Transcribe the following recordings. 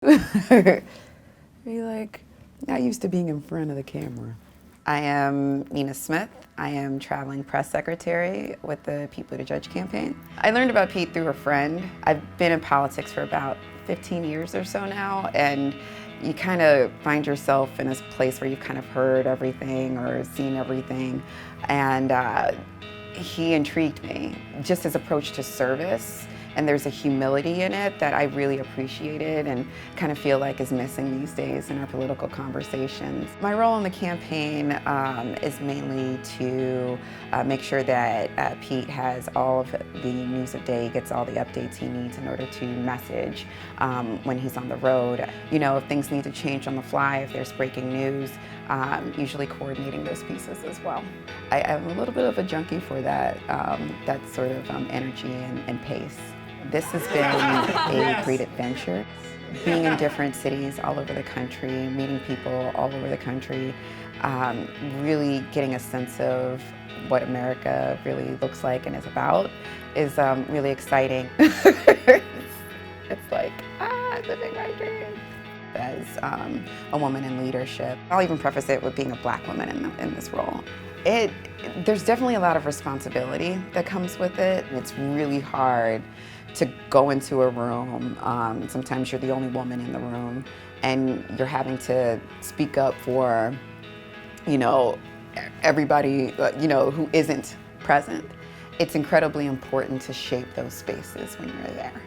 Be like, not used to being in front of the camera. I am Nina Smith. I am traveling press secretary with the Pete Buttigieg campaign. I learned about Pete through a friend. I've been in politics for about 15 years or so now, and you kind of find yourself in a place where you've kind of heard everything or seen everything, and he intrigued me. Just his approach to service, and there's a humility in it that I really appreciated and kind of feel like is missing these days in our political conversations. My role in the campaign is mainly to make sure that Pete has all of the news of day, gets all the updates he needs in order to message when he's on the road. You know, if things need to change on the fly, if there's breaking news, usually coordinating those pieces as well. I am a little bit of a junkie for that sort of energy and pace. This has been a great adventure. Being in different cities all over the country, meeting people all over the country, really getting a sense of what America really looks like and is about is really exciting. It's like, living my dream. As a woman in leadership, I'll even preface it with being a Black woman in this role. There's definitely a lot of responsibility that comes with it. It's really hard to go into a room. Sometimes you're the only woman in the room, and you're having to speak up for, you know, everybody, you know, who isn't present. It's incredibly important to shape those spaces when you're there,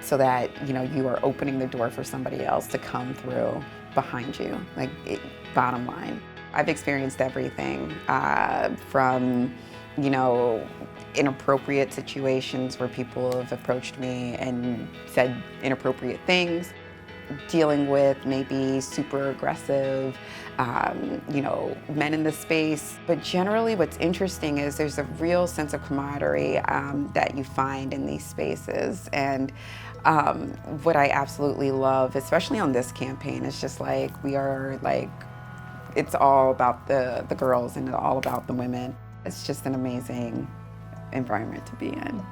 so that, you know, you are opening the door for somebody else to come through behind you. Like, bottom line. I've experienced everything from, you know, inappropriate situations where people have approached me and said inappropriate things, dealing with maybe super aggressive, you know, men in the space. But generally what's interesting is there's a real sense of camaraderie that you find in these spaces. And what I absolutely love, especially on this campaign, is just like, we are like, it's all about the girls and all about the women. It's just an amazing environment to be in.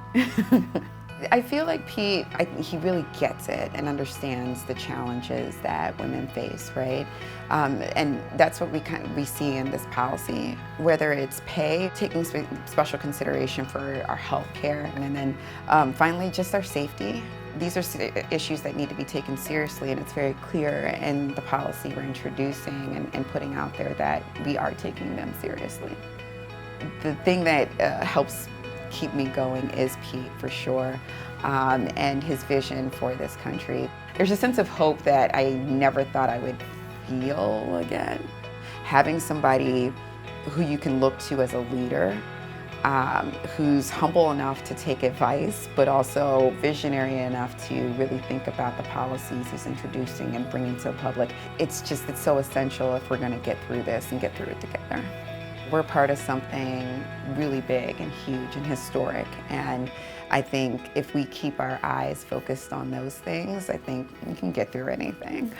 I feel like Pete, he really gets it and understands the challenges that women face, right? And that's what we see in this policy, whether it's pay, taking special consideration for our health care, and then finally just our safety. These are issues that need to be taken seriously, and it's very clear in the policy we're introducing and putting out there that we are taking them seriously. The thing that helps keep me going is Pete, for sure, and his vision for this country. There's a sense of hope that I never thought I would feel again. Having somebody who you can look to as a leader, who's humble enough to take advice, but also visionary enough to really think about the policies he's introducing and bringing to the public. It's so essential if we're going to get through this and get through it together. We're part of something really big and huge and historic, and I think if we keep our eyes focused on those things, I think we can get through anything.